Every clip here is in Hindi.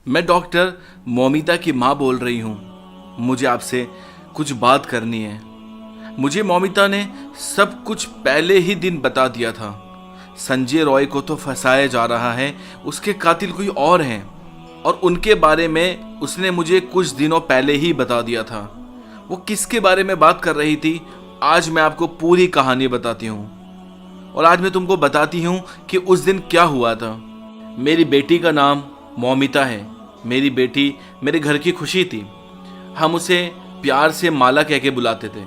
मैं डॉक्टर मौमिता की माँ बोल रही हूँ। मुझे आपसे कुछ बात करनी है। मुझे मौमिता ने सब कुछ पहले ही दिन बता दिया था। संजय रॉय को तो फंसाया जा रहा है, उसके कातिल कोई और हैं और उनके बारे में उसने मुझे कुछ दिनों पहले ही बता दिया था। वो किसके बारे में बात कर रही थी, आज मैं आपको पूरी कहानी बताती हूँ। और आज मैं तुमको बताती हूँ कि उस दिन क्या हुआ था। मेरी बेटी का नाम मौमिता है। मेरी बेटी मेरे घर की खुशी थी। हम उसे प्यार से माला कह के बुलाते थे।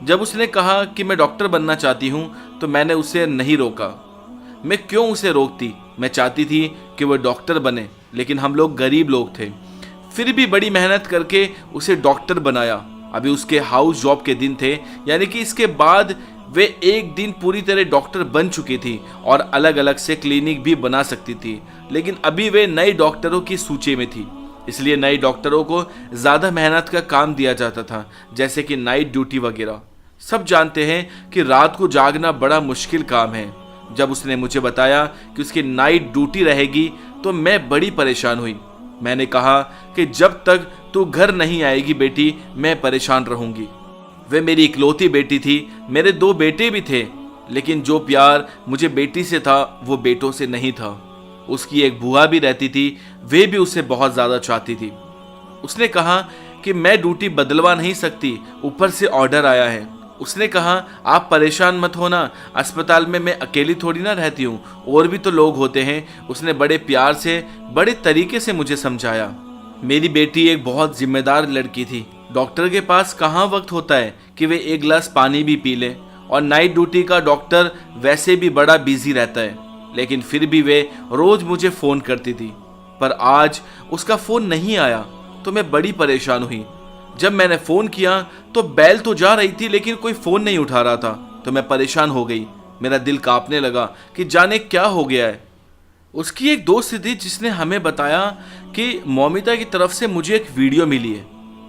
जब उसने कहा कि मैं डॉक्टर बनना चाहती हूँ तो मैंने उसे नहीं रोका। मैं क्यों उसे रोकती, मैं चाहती थी कि वह डॉक्टर बने, लेकिन हम लोग गरीब लोग थे। फिर भी बड़ी मेहनत करके उसे डॉक्टर बनाया। अभी उसके हाउस जॉब के दिन थे, यानी कि इसके बाद वे एक दिन पूरी तरह डॉक्टर बन चुकी थी और अलग अलग से क्लिनिक भी बना सकती थी। लेकिन अभी वे नए डॉक्टरों की सूची में थी, इसलिए नए डॉक्टरों को ज़्यादा मेहनत का काम दिया जाता था, जैसे कि नाइट ड्यूटी वगैरह। सब जानते हैं कि रात को जागना बड़ा मुश्किल काम है। जब उसने मुझे बताया कि उसकी नाइट ड्यूटी रहेगी तो मैं बड़ी परेशान हुई। मैंने कहा कि जब तक तू घर नहीं आएगी बेटी, मैं परेशान रहूंगी। वे मेरी इकलौती बेटी थी। मेरे 2 बेटे भी थे, लेकिन जो प्यार मुझे बेटी से था वो बेटों से नहीं था। उसकी एक बुआ भी रहती थी, वे भी उसे बहुत ज़्यादा चाहती थी। उसने कहा कि मैं ड्यूटी बदलवा नहीं सकती, ऊपर से ऑर्डर आया है। उसने कहा आप परेशान मत होना, अस्पताल में मैं अकेली थोड़ी ना रहती हूँ, और भी तो लोग होते हैं। उसने बड़े प्यार से, बड़े तरीके से मुझे समझाया। मेरी बेटी एक बहुत जिम्मेदार लड़की थी। डॉक्टर के पास कहाँ वक्त होता है कि वे एक गिलास पानी भी पी लें, और नाइट ड्यूटी का डॉक्टर वैसे भी बड़ा बिजी रहता है। लेकिन फिर भी वे रोज मुझे फ़ोन करती थी। पर आज उसका फ़ोन नहीं आया तो मैं बड़ी परेशान हुई। जब मैंने फ़ोन किया तो बेल तो जा रही थी, लेकिन कोई फ़ोन नहीं उठा रहा था, तो मैं परेशान हो गई। मेरा दिल कांपने लगा कि जाने क्या हो गया है। उसकी एक दोस्त थी जिसने हमें बताया कि मौमिता की तरफ से मुझे एक वीडियो मिली है।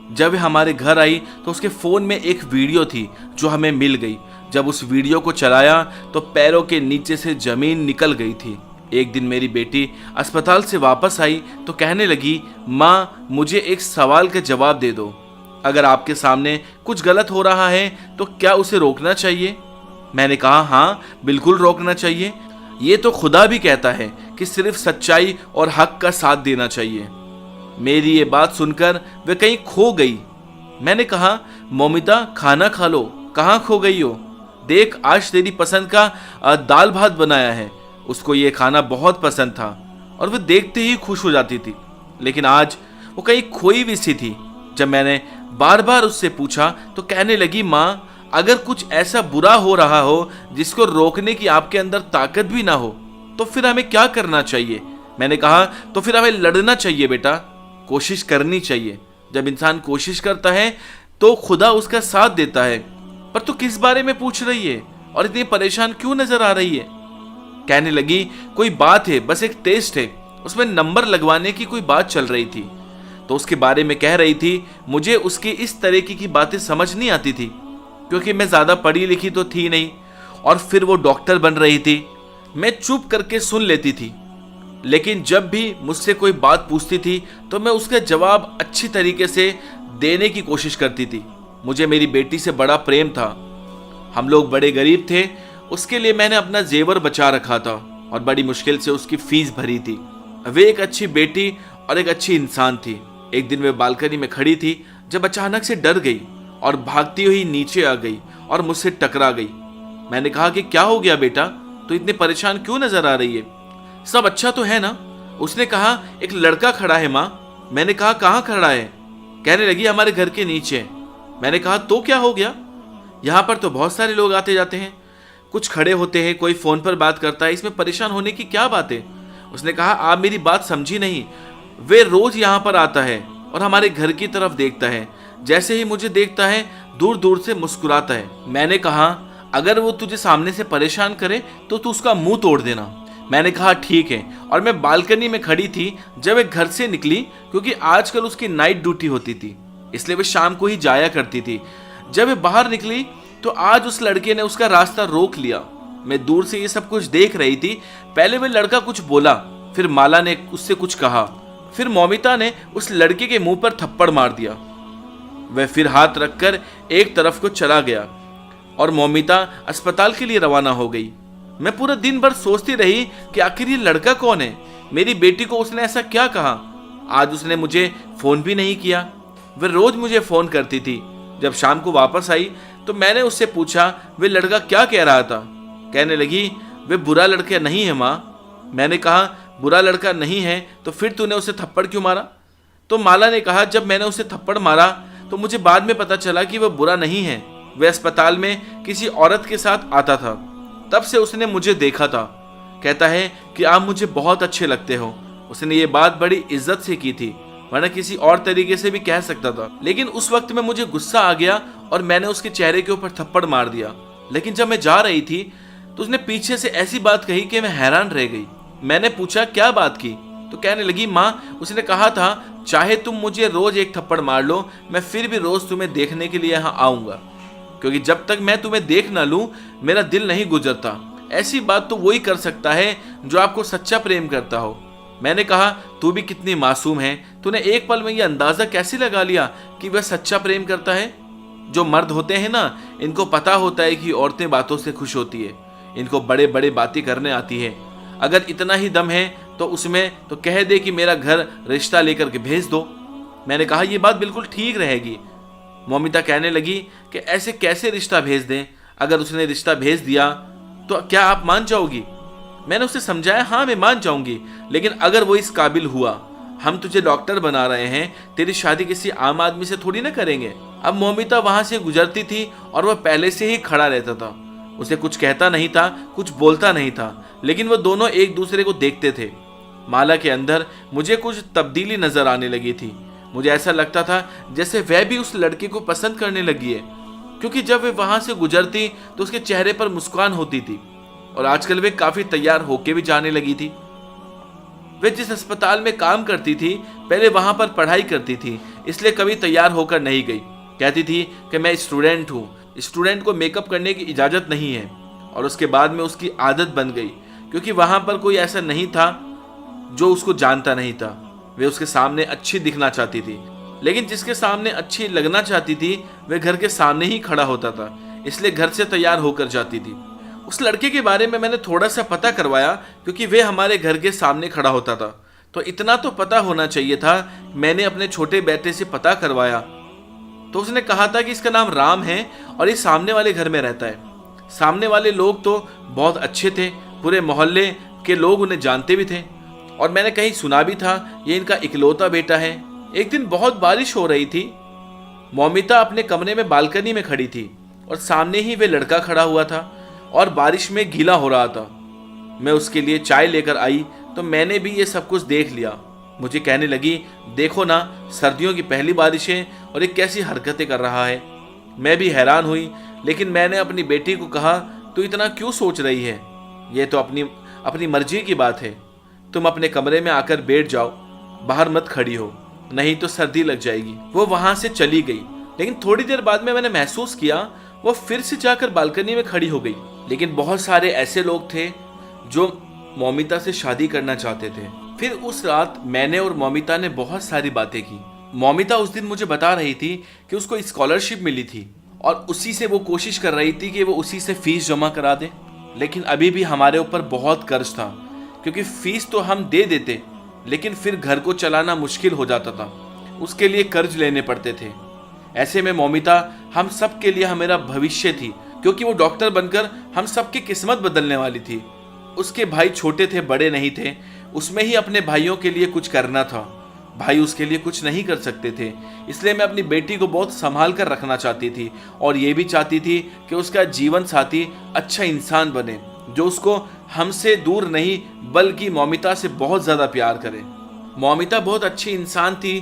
जब वह हमारे घर आई तो उसके फ़ोन में एक वीडियो थी जो हमें मिल गई। जब उस वीडियो को चलाया तो पैरों के नीचे से ज़मीन निकल गई थी। एक दिन मेरी बेटी अस्पताल से वापस आई तो कहने लगी, माँ मुझे एक सवाल का जवाब दे दो। अगर आपके सामने कुछ गलत हो रहा है तो क्या उसे रोकना चाहिए? मैंने कहा हाँ बिल्कुल रोकना चाहिए। ये तो खुदा भी कहता है कि सिर्फ सच्चाई और हक का साथ देना चाहिए। मेरी ये बात सुनकर वे कहीं खो गई। मैंने कहा मौमिता खाना खा लो, कहाँ खो गई हो? देख आज तेरी पसंद का दाल भात बनाया है। उसको ये खाना बहुत पसंद था और वह देखते ही खुश हो जाती थी, लेकिन आज वो कहीं खोई हुई सी थी। जब मैंने बार बार उससे पूछा तो कहने लगी, माँ अगर कुछ ऐसा बुरा हो रहा हो जिसको रोकने की आपके अंदर ताकत भी ना हो तो फिर हमें क्या करना चाहिए? मैंने कहा तो फिर हमें लड़ना चाहिए बेटा, कोशिश करनी चाहिए। जब इंसान कोशिश करता है तो खुदा उसका साथ देता है। पर तू किस बारे में पूछ रही है और इतनी परेशान क्यों नजर आ रही है? कहने लगी कोई बात है, बस एक टेस्ट है, उसमें नंबर लगवाने की कोई बात चल रही थी। तो उसके बारे में कह रही थी। मुझे उसकी इस तरीके की बातें समझ नहीं आती थी, क्योंकि मैं ज़्यादा पढ़ी लिखी तो थी नहीं, और फिर वो डॉक्टर बन रही थी। मैं चुप करके सुन लेती थी, लेकिन जब भी मुझसे कोई बात पूछती थी तो मैं उसका जवाब अच्छी तरीके से देने की कोशिश करती थी। मुझे मेरी बेटी से बड़ा प्रेम था। हम लोग बड़े गरीब थे, उसके लिए मैंने अपना जेवर बचा रखा था और बड़ी मुश्किल से उसकी फीस भरी थी। वे एक अच्छी बेटी और एक अच्छी इंसान थी। एक दिन वे बालकनी में खड़ी थी जब अचानक से डर गई और भागती हुई नीचे आ गई और मुझसे टकरा गई। मैंने कहा कि क्या हो गया बेटा, तो इतने परेशान क्यों नजर आ रही है? सब अच्छा तो है ना? उसने कहा एक लड़का खड़ा है माँ। मैंने कहा कहाँ खड़ा है? कहने लगी हमारे घर के नीचे। मैंने कहा तो क्या हो गया? यहाँ पर तो बहुत सारे लोग आते जाते हैं, कुछ खड़े होते हैं, कोई फोन पर बात करता है, इसमें परेशान होने की क्या बात है? उसने कहा आप मेरी बात समझी नहीं। वे रोज यहाँ पर आता है और हमारे घर की तरफ देखता है। जैसे ही मुझे देखता है दूर दूर से मुस्कुराता है। मैंने कहा अगर वो तुझे सामने से परेशान करे तो तू उसका मुंह तोड़ देना। मैंने कहा ठीक है, और मैं बालकनी में खड़ी थी जब एक घर से निकली, क्योंकि आजकल उसकी नाइट ड्यूटी होती थी, इसलिए वह शाम को ही जाया करती थी। जब वह बाहर निकली तो आज उस लड़के ने उसका रास्ता रोक लिया। मैं दूर से ये सब कुछ देख रही थी। पहले वह लड़का कुछ बोला, फिर माला ने उससे कुछ कहा। फिर मौमिता ने उस लड़के के मुंह पर थप्पड़ मार दिया। वह फिर हाथ रखकर एक तरफ को चला गया और मौमिता अस्पताल के लिए रवाना हो गई। मैं पूरा दिन भर सोचती रही कि आखिर ये लड़का कौन है, मेरी बेटी को उसने ऐसा क्या कहा। आज उसने मुझे फोन भी नहीं किया। वह रोज मुझे फोन करती थी। जब शाम को वापस आई तो मैंने उससे पूछा वह लड़का क्या कह रहा था। कहने लगी वह बुरा लड़का नहीं है माँ। मैंने कहा बुरा लड़का नहीं है तो फिर तूने उसे थप्पड़ क्यों मारा। तो माला ने कहा जब मैंने उसे थप्पड़ मारा तो मुझे बाद में पता चला कि वह बुरा नहीं है, वह अस्पताल में किसी औरत के साथ आता था, तब से उसने मुझे देखा था। कहता है कि आप मुझे बहुत अच्छे लगते हो। उसने ये बात बड़ी इज्जत से की थी, वरना किसी और तरीके से भी कह सकता था। लेकिन उस वक्त में मुझे गुस्सा आ गया और मैंने उसके चेहरे के ऊपर थप्पड़ मार दिया। लेकिन जब मैं जा रही थी तो उसने पीछे से ऐसी बात कही कि मैं हैरान रह गई। मैंने पूछा क्या बात की, तो कहने लगी माँ उसने कहा था चाहे तुम मुझे रोज एक थप्पड़ मार लो, मैं फिर भी रोज तुम्हें देखने के लिए यहाँ आऊंगा, क्योंकि जब तक मैं तुम्हें देख ना लूं मेरा दिल नहीं गुजरता। ऐसी बात तो वही कर सकता है जो आपको सच्चा प्रेम करता हो। मैंने कहा तू भी कितनी मासूम है, तूने एक पल में ये अंदाजा कैसे लगा लिया कि वह सच्चा प्रेम करता है। जो मर्द होते हैं ना, इनको पता होता है कि औरतें बातों से खुश होती है, इनको बड़े बड़े बातें करने आती है। अगर इतना ही दम है तो उसमें तो कह दे कि मेरा घर रिश्ता लेकर के भेज दो। मैंने कहा यह बात बिल्कुल ठीक रहेगी। मौमिता कहने लगी कि ऐसे कैसे रिश्ता भेज दें, अगर उसने रिश्ता भेज दिया तो क्या आप मान जाओगी। मैंने उसे समझाया हाँ मैं मान जाऊंगी, लेकिन अगर वो इस काबिल हुआ, हम तुझे डॉक्टर बना रहे हैं, तेरी शादी किसी आम आदमी से थोड़ी ना करेंगे। अब मौमिता वहां से गुजरती थी और वह पहले से ही खड़ा रहता था। उसे कुछ कहता नहीं था, कुछ बोलता नहीं था, लेकिन वो दोनों एक दूसरे को देखते थे। माला के अंदर मुझे कुछ तब्दीली नजर आने लगी थी। मुझे ऐसा लगता था जैसे वह भी उस लड़के को पसंद करने लगी है, क्योंकि जब वे वहां से गुजरती तो उसके चेहरे पर मुस्कान होती थी और आजकल वे काफी तैयार होके भी जाने लगी थी। वे जिस अस्पताल में काम करती थी पहले वहां पर पढ़ाई करती थी, इसलिए कभी तैयार होकर नहीं गई। कहती थी कि मैं स्टूडेंट हूँ, स्टूडेंट को मेकअप करने की इजाजत नहीं है। और उसके बाद में उसकी आदत बन गई, क्योंकि वहां पर कोई ऐसा नहीं था जो उसको जानता नहीं था। वे उसके सामने अच्छी दिखना चाहती थी, लेकिन जिसके सामने अच्छी लगना चाहती थी वह घर के सामने ही खड़ा होता था, इसलिए घर से तैयार होकर जाती थी। उस लड़के के बारे में मैंने थोड़ा सा पता करवाया, क्योंकि वे हमारे घर के सामने खड़ा होता था, तो इतना तो पता होना चाहिए था। मैंने अपने छोटे बेटे से पता करवाया तो उसने कहा था कि इसका नाम राम है और ये सामने वाले घर में रहता है। सामने वाले लोग तो बहुत अच्छे थे, पूरे मोहल्ले के लोग उन्हें जानते भी थे और मैंने कहीं सुना भी था ये इनका इकलौता बेटा है। एक दिन बहुत बारिश हो रही थी। मौमिता अपने कमरे में बालकनी में खड़ी थी और सामने ही वे लड़का खड़ा हुआ था और बारिश में गीला हो रहा था। मैं उसके लिए चाय लेकर आई तो मैंने भी ये सब कुछ देख लिया। मुझे कहने लगी देखो ना, सर्दियों की पहली बारिश है और ये कैसी हरकतें कर रहा है। मैं भी हैरान हुई, लेकिन मैंने अपनी बेटी को कहा तू इतना क्यों सोच रही है, ये तो अपनी मर्जी की बात है। तुम अपने कमरे में आकर बैठ जाओ, बाहर मत खड़ी हो, नहीं तो सर्दी लग जाएगी। वो वहां से चली गई, लेकिन थोड़ी देर बाद में मैंने महसूस किया वो फिर से जाकर बालकनी में खड़ी हो गई। लेकिन बहुत सारे ऐसे लोग थे जो मौमिता से शादी करना चाहते थे। फिर उस रात मैंने और मौमिता ने बहुत सारी बातें की। मौमिता उस दिन मुझे बता रही थी कि उसको स्कॉलरशिप मिली थी और उसी से वो कोशिश कर रही थी कि वो उसी से फीस जमा करा दे। लेकिन अभी भी हमारे ऊपर बहुत कर्ज था, क्योंकि फीस तो हम दे देते, लेकिन फिर घर को चलाना मुश्किल हो जाता था, उसके लिए कर्ज लेने पड़ते थे। ऐसे में मौमिता हम सब के लिए हमारा भविष्य थी, क्योंकि वो डॉक्टर बनकर हम सबकी किस्मत बदलने वाली थी। उसके भाई छोटे थे, बड़े नहीं थे, उसमें ही अपने भाइयों के लिए कुछ करना था। भाई उसके लिए कुछ नहीं कर सकते थे, इसलिए मैं अपनी बेटी को बहुत संभाल कर रखना चाहती थी और ये भी चाहती थी कि उसका जीवन साथी अच्छा इंसान बने, जो उसको हमसे दूर नहीं बल्कि मौमिता से बहुत ज़्यादा प्यार करे। मौमिता बहुत अच्छी इंसान थी,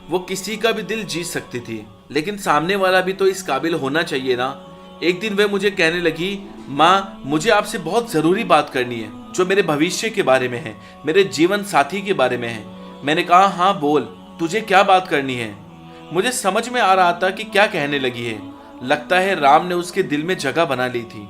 वो किसी का भी दिल जीत सकती थी, लेकिन सामने वाला भी तो इस काबिल होना चाहिए ना। एक दिन वह मुझे कहने लगी माँ मुझे आपसे बहुत ज़रूरी बात करनी है, जो मेरे भविष्य के बारे में है, मेरे जीवन साथी के बारे में है। मैंने कहा हाँ बोल, तुझे क्या बात करनी है। मुझे समझ में आ रहा था कि क्या कहने लगी है। लगता है राम ने उसके दिल में जगह बना ली थी।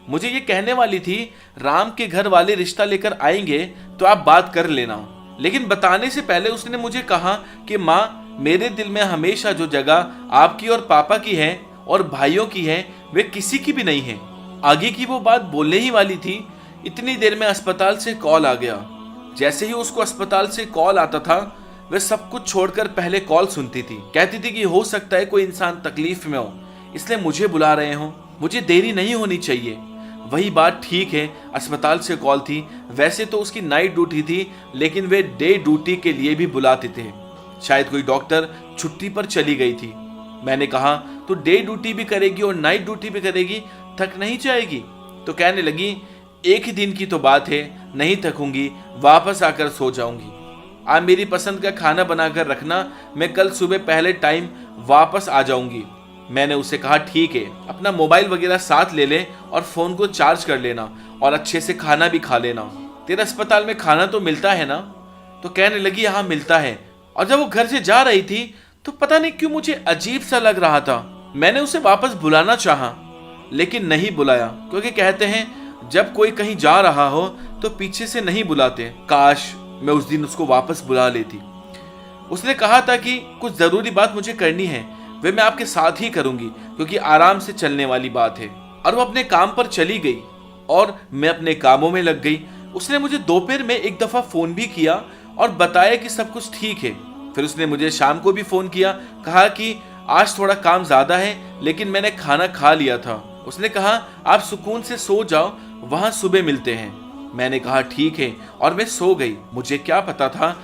मुझे ये कहने वाली थी राम के घर वाले रिश्ता लेकर आएंगे तो आप बात कर लेना, लेकिन बताने से पहले उसने मुझे कहा कि माँ, मेरे दिल में हमेशा जो जगह आपकी और पापा की है और भाइयों की है, वे किसी की भी नहीं है। आगे की वो बात बोलने ही वाली थी, इतनी देर में अस्पताल से कॉल आ गया। जैसे ही उसको अस्पताल से कॉल आता था, वह सब कुछ छोड़कर पहले कॉल सुनती थी। कहती थी कि हो सकता है कोई इंसान तकलीफ में हो, इसलिए मुझे बुला रहे हो, मुझे देरी नहीं होनी चाहिए। वही बात ठीक है, अस्पताल से कॉल थी। वैसे तो उसकी नाइट ड्यूटी थी, लेकिन वे डे ड्यूटी के लिए भी बुलाते थे। शायद कोई डॉक्टर छुट्टी पर चली गई थी। मैंने कहा, तो डे ड्यूटी भी करेगी और नाइट ड्यूटी भी करेगी, थक नहीं जाएगी? तो कहने लगी, एक ही दिन की तो बात है, नहीं थकूंगी, वापस आकर सो जाऊंगी। आप मेरी पसंद का खाना बनाकर रखना, मैं कल सुबह पहले टाइम वापस आ जाऊंगी। मैंने उससे कहा, ठीक है, अपना मोबाइल वगैरह साथ ले ले और फोन को चार्ज कर लेना और अच्छे से खाना भी खा लेना। तेरे अस्पताल में खाना तो मिलता है ना? तो कहने लगी, हाँ मिलता है। और जब वो घर से जा रही थी तो पता नहीं क्यों मुझे अजीब सा लग रहा था। मैंने उसे वापस बुलाना चाहा, लेकिन नहीं बुलाया, क्योंकि कहते हैं जब कोई कहीं जा रहा हो तो पीछे से नहीं बुलाते। काश मैं उस दिन उसको वापस बुला लेती। उसने कहा था कि कुछ जरूरी बात मुझे करनी है, वे मैं आपके साथ ही करूंगी, क्योंकि आराम से चलने वाली बात है। और वो अपने काम पर चली गई और मैं अपने कामों में लग गई। उसने मुझे दोपहर में एक दफा फोन भी किया और बताया कि सब कुछ ठीक है। फिर उसने मुझे शाम को भी फोन किया, कहा कि आज थोड़ा काम ज्यादा है, लेकिन मैंने खाना खा लिया था। उसने कहा, आप सुकून से सो जाओ, वहां सुबह मिलते हैं। मैंने कहा ठीक है, और मैं सो गई। मुझे क्या पता था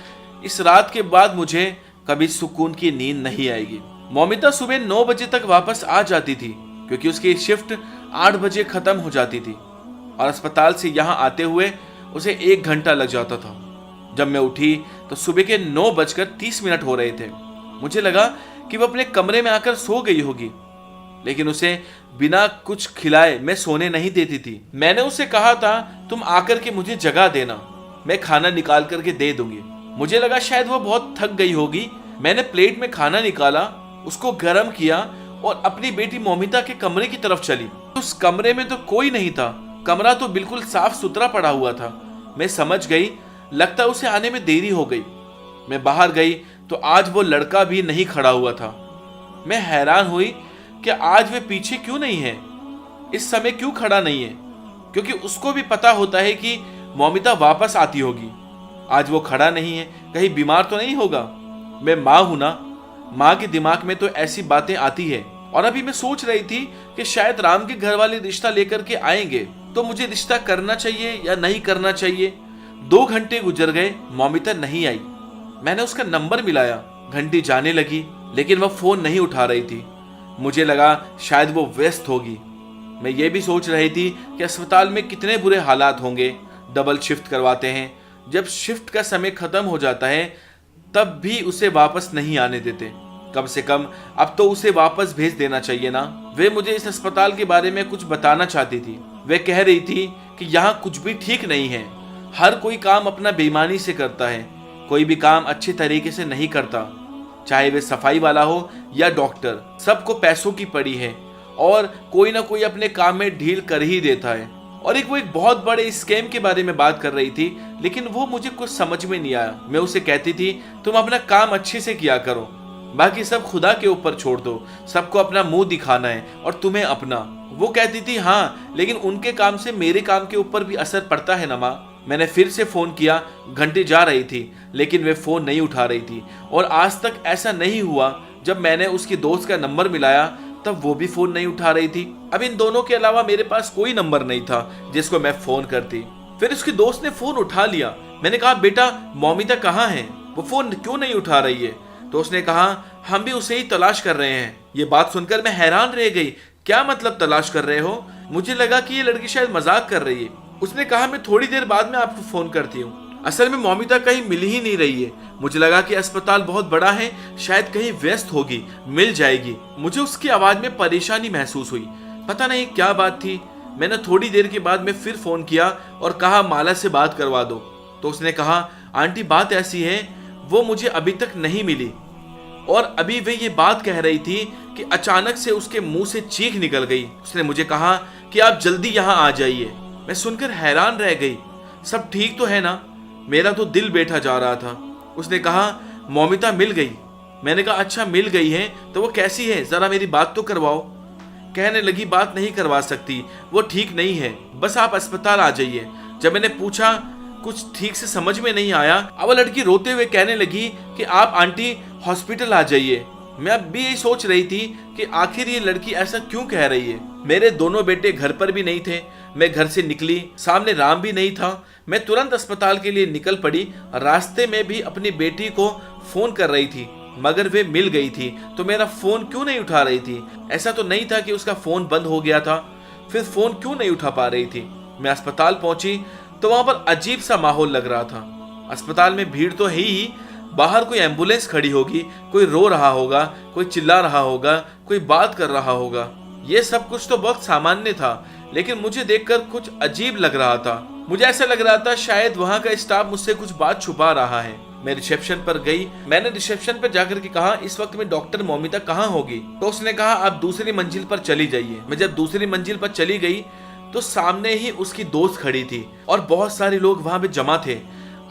इस रात के बाद मुझे कभी सुकून की नींद नहीं आएगी। मौमिता सुबह 9 बजे तक वापस आ जाती थी, क्योंकि उसकी शिफ्ट 8 बजे खत्म हो जाती थी और अस्पताल से यहाँ आते हुए उसे 1 घंटा लग जाता था। जब मैं उठी तो सुबह के 9:30 हो रहे थे। मुझे लगा कि वो अपने कमरे में आकर सो गई होगी, लेकिन उसे बिना कुछ खिलाए मैं सोने नहीं देती थी। मैंने उससे कहा था, तुम आकर के मुझे जगा देना, मैं खाना निकाल करके दे दूंगी। मुझे लगा शायद वो बहुत थक गई होगी। मैंने प्लेट में खाना निकाला, उसको गर्म किया और अपनी बेटी मौमिता के कमरे की तरफ चली। उस कमरे में तो कोई नहीं था, कमरा तो बिल्कुल साफ सुथरा पड़ा हुआ था। मैं समझ गई, लगता उसे आने में देरी हो गई। मैं बाहर गई तो आज वो लड़का भी नहीं खड़ा हुआ था। मैं हैरान हुई कि आज वे पीछे क्यों नहीं है, इस समय क्यों खड़ा नहीं है, क्योंकि उसको भी पता होता है कि मौमिता वापस आती होगी। आज वो खड़ा नहीं है, कहीं बीमार तो नहीं होगा। मैं माँ हूं ना, माँ के दिमाग में तो ऐसी बातें आती है। और अभी मैं सोच रही थी कि शायद राम के घर वाले रिश्ता लेकर के आएंगे, तो मुझे रिश्ता करना चाहिए या नहीं करना चाहिए। 2 घंटे गुजर गए, मौमिता नहीं आई। मैंने उसका नंबर मिलाया, घंटी जाने लगी, लेकिन वह फोन नहीं उठा रही थी। मुझे लगा शायद वो व्यस्त होगी। मैं ये भी सोच रही थी कि अस्पताल में कितने बुरे हालात होंगे, डबल शिफ्ट करवाते हैं, जब शिफ्ट का समय खत्म हो जाता है तब भी उसे वापस नहीं आने देते। कम से कम अब तो उसे वापस भेज देना चाहिए ना। वे मुझे इस अस्पताल के बारे में कुछ बताना चाहती थी। वे कह रही थी कि यहाँ कुछ भी ठीक नहीं है, हर कोई काम अपना बेईमानी से करता है, कोई भी काम अच्छे तरीके से नहीं करता, चाहे वे सफाई वाला हो या डॉक्टर, सबको पैसों की पड़ी है और कोई ना कोई अपने काम में ढील कर ही देता है। और वो एक बहुत बड़े स्कैम के बारे में बात कर रही थी, लेकिन वो मुझे कुछ समझ में नहीं आया। मैं उसे कहती थी, तुम अपना काम अच्छे से किया करो, बाकी सब खुदा के ऊपर छोड़ दो, सबको अपना मुंह दिखाना है और तुम्हें अपना। वो कहती थी, हाँ लेकिन उनके काम से मेरे काम के ऊपर भी असर पड़ता है ना माँ। मैंने फिर से फोन किया, घंटी जा रही थी, लेकिन वे फोन नहीं उठा रही थी। और आज तक ऐसा नहीं हुआ, जब मैंने उसकी दोस्त का नंबर मिलाया तब वो भी फोन नहीं उठा रही थी। अब इन दोनों के अलावा मेरे पास कोई नंबर नहीं था जिसको मैं फोन करती। फिर उसकी दोस्त ने फोन उठा लिया। मैंने कहा, बेटा मौमिता कहाँ है, वो फोन क्यों नहीं उठा रही है? तो उसने कहा, हम भी उसे ही तलाश कर रहे हैं। ये बात सुनकर मैं हैरान रह गई। क्या मतलब तलाश कर रहे हो? मुझे लगा कि ये लड़की शायद मजाक कर रही है। उसने कहा, मैं थोड़ी देर बाद में आपको फोन करती हूँ। असल में मौमिता कहीं मिल ही नहीं रही है। मुझे लगा कि अस्पताल बहुत बड़ा है, शायद कहीं व्यस्त होगी, मिल जाएगी। मुझे उसकी आवाज में परेशानी महसूस हुई, पता नहीं क्या बात थी। मैंने थोड़ी देर के बाद में फिर फोन किया और कहा, माला से बात करवा दो। तो उसने कहा, आंटी बात ऐसी है, वो मुझे अभी तक नहीं मिली। और अभी वे ये बात कह रही थी कि अचानक से उसके मुंह से चीख निकल गई। उसने मुझे कहा कि आप जल्दी यहाँ आ जाइए। मैं सुनकर हैरान रह गई। सब ठीक तो है ना? मेरा तो दिल बैठा जा रहा था। उसने कहा, मौमिता मिल गई। मैंने कहा, अच्छा मिल गई है तो वो कैसी है, जरा मेरी बात तो करवाओ। कहने लगी, बात नहीं करवा सकती, वो ठीक नहीं है, बस आप अस्पताल आ जाइए। जब मैंने पूछा, कुछ ठीक से समझ में नहीं आया। अब वो लड़की रोते हुए कहने लगी कि आप आंटी हॉस्पिटल आ जाइए। मैं अब भी यही सोच रही थी कि आखिर ये लड़की ऐसा क्यों कह रही है। मेरे दोनों बेटे घर पर भी नहीं थे। मैं घर से निकली, सामने राम भी नहीं था। मैं तुरंत अस्पताल के लिए निकल पड़ी। रास्ते में भी अपनी बेटी को फोन कर रही थी, मगर वे मिल गई थी तो मेरा फोन क्यों नहीं उठा रही थी। ऐसा तो नहीं था कि उसका फोन बंद हो गया था, फिर फोन क्यों नहीं उठा पा रही थी। मैं अस्पताल पहुंची तो वहां पर अजीब सा माहौल लग रहा था। अस्पताल में भीड़ तो है ही, बाहर कोई एम्बुलेंस खड़ी होगी, कोई रो रहा होगा, कोई चिल्ला रहा होगा, कोई बात कर रहा होगा। ये सब कुछ तो बहुत सामान्य था, लेकिन मुझे देखकर कुछ अजीब लग रहा था। मुझे ऐसा लग रहा था शायद वहां का स्टाफ मुझसे कुछ बात छुपा रहा है। मैं रिसेप्शन पर गई। मैंने रिसेप्शन पर जाकर के कहा, इस वक्त में डॉक्टर मौमिता कहाँ होगी। तो उसने कहा, आप दूसरी मंजिल पर चली जाइए। मैं जब दूसरी मंजिल पर चली गई तो सामने ही उसकी दोस्त खड़ी थी और बहुत सारे लोग वहां पे जमा थे।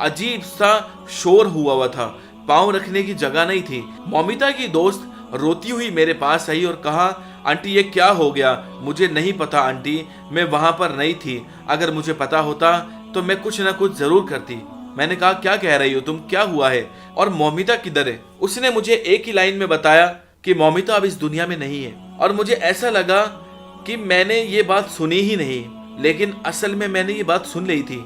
अजीब सा शोर हुआ था, पांव रखने की जगह नहीं थी। मौमिता की दोस्त रोती हुई मेरे पास आई और कहा, आंटी ये क्या हो गया। मुझे नहीं पता आंटी, मैं वहां पर नहीं थी। अगर मुझे पता होता तो मैं कुछ ना कुछ जरूर करती। मैंने कहा, क्या कह रही हो तुम, क्या हुआ है और मौमिता किधर है। उसने मुझे एक ही लाइन में बताया कि मौमिता अब इस दुनिया में नहीं है। और मुझे ऐसा लगा कि मैंने ये बात सुनी ही नहीं, लेकिन असल में मैंने ये बात सुन ली थी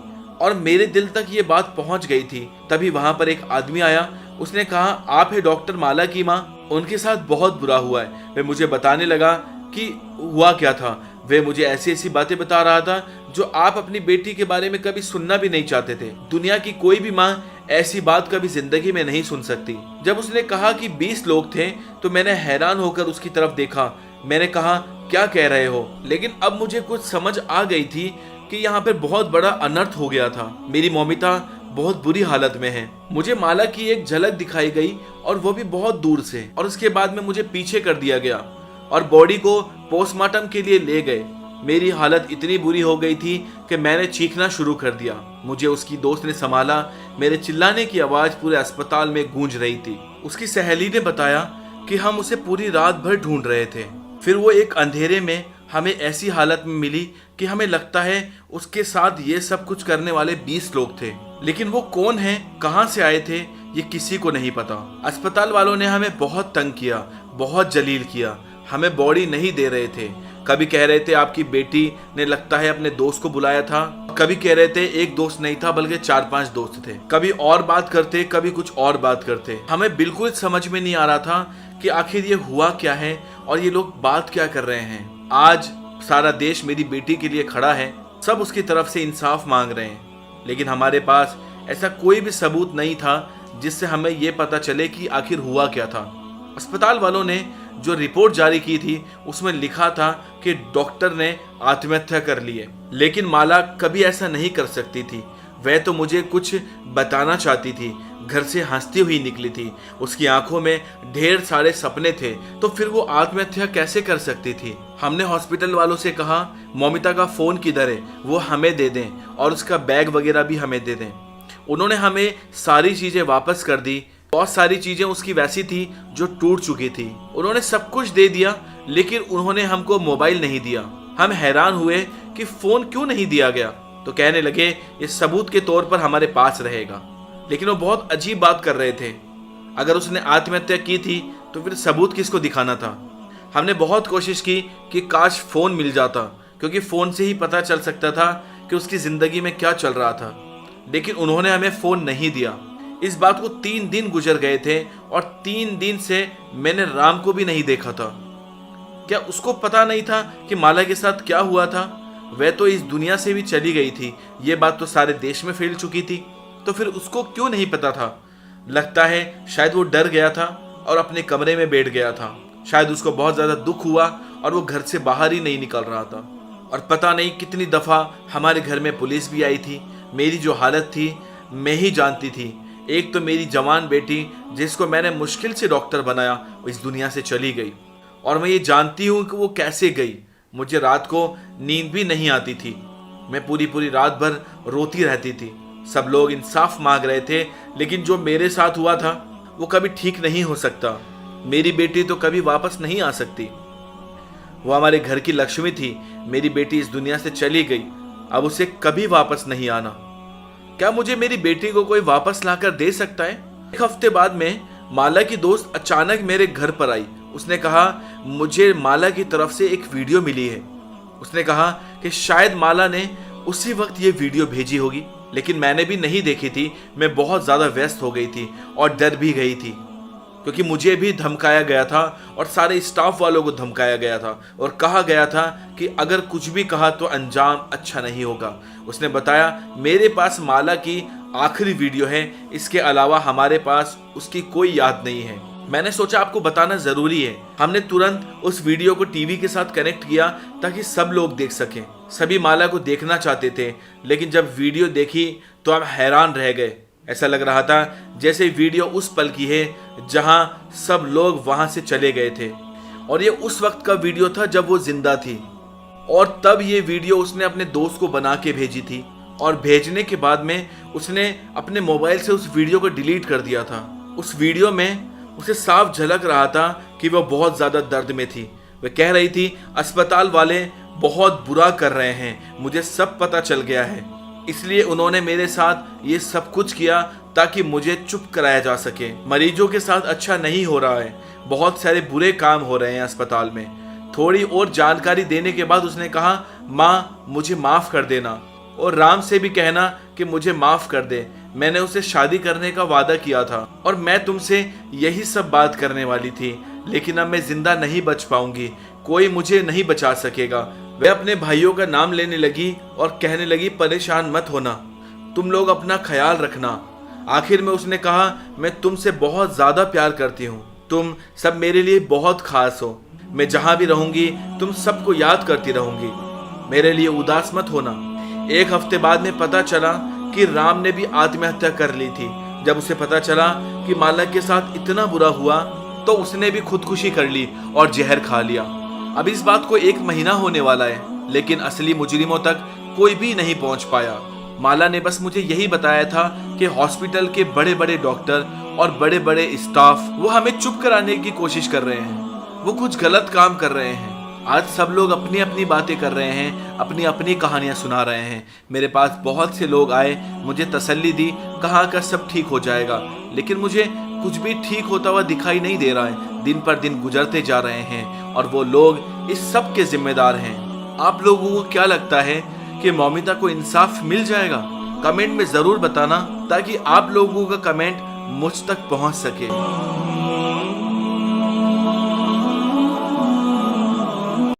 और मेरे दिल तक ये बात पहुंच गई थी। तभी वहां पर एक आदमी आया। उसने कहा, आप है डॉक्टर माला की माँ, उनके साथ बहुत बुरा हुआ है। वह मुझे बताने लगा कि हुआ क्या था। वे मुझे ऐसी ऐसी बातें बता रहा था जो आप अपनी बेटी के बारे में कभी सुनना भी नहीं चाहते थे। दुनिया की कोई भी माँ ऐसी बात कभी जिंदगी में नहीं सुन सकती। जब उसने कहा कि 20 लोग थे तो मैंने हैरान होकर उसकी तरफ देखा। मैंने कहा, क्या कह रहे हो। लेकिन अब मुझे कुछ समझ आ गई थी कि यहाँ पर बहुत बड़ा अनर्थ हो गया था। मेरी मौमिता बहुत बुरी हालत में है। मुझे माला की एक झलक दिखाई गई और वो भी बहुत दूर से, और उसके बाद में मुझे पीछे कर दिया गया और बॉडी को पोस्टमार्टम के लिए ले गए। मेरी हालत इतनी बुरी हो गई थी कि मैंने चीखना शुरू कर दिया। मुझे उसकी दोस्त ने संभाला। मेरे चिल्लाने की आवाज पूरे अस्पताल में गूंज रही थी। उसकी सहेली ने बताया कि हम उसे पूरी रात भर ढूंढ रहे थे। फिर वो एक अंधेरे में हमें ऐसी हालत में मिली कि हमें लगता है उसके साथ ये सब कुछ करने वाले 20 लोग थे, लेकिन वो कौन है, कहां से आए थे, ये किसी को नहीं पता। अस्पताल वालों ने हमें बहुत तंग किया, बहुत जलील किया। हमें बॉडी नहीं दे रहे थे। कभी कह रहे थे आपकी बेटी ने लगता है अपने दोस्त को बुलाया था, कभी कह रहे थे एक दोस्त नहीं था बल्कि 4-5 दोस्त थे। कभी और बात करते, कभी कुछ और बात करते। हमें बिल्कुल समझ में नहीं आ रहा था कि आखिर ये हुआ क्या है और ये लोग बात क्या कर रहे हैं। आज सारा देश मेरी बेटी के लिए खड़ा है, सब उसकी तरफ से इंसाफ मांग रहे हैं, लेकिन हमारे पास ऐसा कोई भी सबूत नहीं था जिससे हमें ये पता चले कि आखिर हुआ क्या था। अस्पताल वालों ने जो रिपोर्ट जारी की थी उसमें लिखा था कि डॉक्टर ने आत्महत्या कर ली है, लेकिन माला कभी ऐसा नहीं कर सकती थी। वह तो मुझे कुछ बताना चाहती थी, घर से हंसती हुई निकली थी। उसकी आंखों में ढेर सारे सपने थे, तो फिर वो आत्महत्या कैसे कर सकती थी। हमने हॉस्पिटल वालों से कहा, मौमिता का फोन किधर है, वो हमें दे दें और उसका बैग वगैरह भी हमें दे दें। उन्होंने हमें सारी चीजें वापस कर दी। बहुत सारी चीजें उसकी वैसी थी जो टूट चुकी थी। उन्होंने सब कुछ दे दिया, लेकिन उन्होंने हमको मोबाइल नहीं दिया। हम हैरान हुए कि फोन क्यों नहीं दिया गया, तो कहने लगे ये सबूत के तौर पर हमारे पास रहेगा। लेकिन वो बहुत अजीब बात कर रहे थे। अगर उसने आत्महत्या की थी तो फिर सबूत किसको दिखाना था। हमने बहुत कोशिश की कि काश फोन मिल जाता, क्योंकि फोन से ही पता चल सकता था कि उसकी जिंदगी में क्या चल रहा था, लेकिन उन्होंने हमें फोन नहीं दिया। इस बात को 3 दिन गुजर गए थे और 3 दिन से मैंने राम को भी नहीं देखा था। क्या उसको पता नहीं था कि माला के साथ क्या हुआ था। वह तो इस दुनिया से भी चली गई थी, ये बात तो सारे देश में फैल चुकी थी, तो फिर उसको क्यों नहीं पता था। लगता है शायद वो डर गया था और अपने कमरे में बैठ गया था। शायद उसको बहुत ज्यादा दुख हुआ और वो घर से बाहर ही नहीं निकल रहा था। और पता नहीं कितनी दफा हमारे घर में पुलिस भी आई थी। मेरी जो हालत थी मैं ही जानती थी। एक तो मेरी जवान बेटी जिसको मैंने मुश्किल से डॉक्टर बनाया, वो इस दुनिया से चली गई, और मैं ये जानती हूँ कि वो कैसे गई। मुझे रात को नींद भी नहीं आती थी। मैं पूरी पूरी रात भर रोती रहती थी। सब लोग इंसाफ मांग रहे थे, लेकिन जो मेरे साथ हुआ था वो कभी ठीक नहीं हो सकता। मेरी बेटी तो कभी वापस नहीं आ सकती। वो हमारे घर की लक्ष्मी थी। मेरी बेटी इस दुनिया से चली गई, अब उसे कभी वापस नहीं आना। क्या मुझे मेरी बेटी को कोई वापस लाकर दे सकता है? एक हफ्ते बाद में माला की दोस्त अचानक मेरे घर पर आई। उसने कहा मुझे माला की तरफ से एक वीडियो मिली है। उसने कहा कि शायद माला ने उसी वक्त ये वीडियो भेजी होगी, लेकिन मैंने भी नहीं देखी थी। मैं बहुत ज़्यादा व्यस्त हो गई थी और डर भी गई थी, क्योंकि मुझे भी धमकाया गया था और सारे स्टाफ वालों को धमकाया गया था और कहा गया था कि अगर कुछ भी कहा तो अंजाम अच्छा नहीं होगा। उसने बताया मेरे पास माला की आखिरी वीडियो है, इसके अलावा हमारे पास उसकी कोई याद नहीं है। मैंने सोचा आपको बताना ज़रूरी है। हमने तुरंत उस वीडियो को टीवी के साथ कनेक्ट किया ताकि सब लोग देख सकें। सभी माला को देखना चाहते थे, लेकिन जब वीडियो देखी तो हम हैरान रह गए। ऐसा लग रहा था जैसे वीडियो उस पल की है जहां सब लोग वहां से चले गए थे, और ये उस वक्त का वीडियो था जब वो जिंदा थी। और तब ये वीडियो उसने अपने दोस्त को बना के भेजी थी, और भेजने के बाद में उसने अपने मोबाइल से उस वीडियो को डिलीट कर दिया था। उस वीडियो में उसे साफ झलक रहा था कि वह बहुत ज़्यादा दर्द में थी। वह कह रही थी अस्पताल वाले बहुत बुरा कर रहे हैं, मुझे सब पता चल गया है, इसलिए उन्होंने मेरे साथ ये सब कुछ किया ताकि मुझे चुप कराया जा सके। मरीजों के साथ अच्छा नहीं हो रहा है, बहुत सारे बुरे काम हो रहे हैं अस्पताल में। थोड़ी और जानकारी देने के बाद उसने कहा माँ मुझे माफ़ कर देना, और राम से भी कहना कि मुझे माफ़ कर दे। मैंने उसे शादी करने का वादा किया था और मैं तुमसे यही सब बात करने वाली थी, लेकिन अब मैं जिंदा नहीं बच पाऊंगी, कोई मुझे नहीं बचा सकेगा। वह अपने भाइयों का नाम लेने लगी और कहने लगी परेशान मत होना, तुम लोग अपना ख्याल रखना। आखिर में उसने कहा मैं तुमसे बहुत ज़्यादा प्यार करती हूँ, तुम सब मेरे लिए बहुत खास हो। मैं जहाँ भी रहूँगी तुम सबको याद करती रहूँगी, मेरे लिए उदास मत होना। एक हफ्ते बाद में पता चला कि राम ने भी आत्महत्या कर ली थी। जब उसे पता चला कि माला के साथ इतना बुरा हुआ तो उसने भी खुदकुशी कर ली और जहर खा लिया। अब इस बात को 1 महीना होने वाला है, लेकिन असली मुजरिमों तक कोई भी नहीं पहुंच पाया। माला ने बस मुझे यही बताया था कि हॉस्पिटल के बड़े बड़े डॉक्टर और बड़े बड़े स्टाफ वो हमें चुप कराने की कोशिश कर रहे हैं, वो कुछ गलत काम कर रहे हैं। आज सब लोग अपनी अपनी बातें कर रहे हैं, अपनी अपनी कहानियां सुना रहे हैं। मेरे पास बहुत से लोग आए, मुझे तसल्ली दी, कहा कि सब ठीक हो जाएगा, लेकिन मुझे कुछ भी ठीक होता हुआ दिखाई नहीं दे रहा है। दिन पर दिन गुजरते जा रहे हैं और वो लोग इस सब के जिम्मेदार हैं। आप लोगों को क्या लगता है कि मौमिता को इंसाफ मिल जाएगा? कमेंट में ज़रूर बताना ताकि आप लोगों का कमेंट मुझ तक पहुंच सके।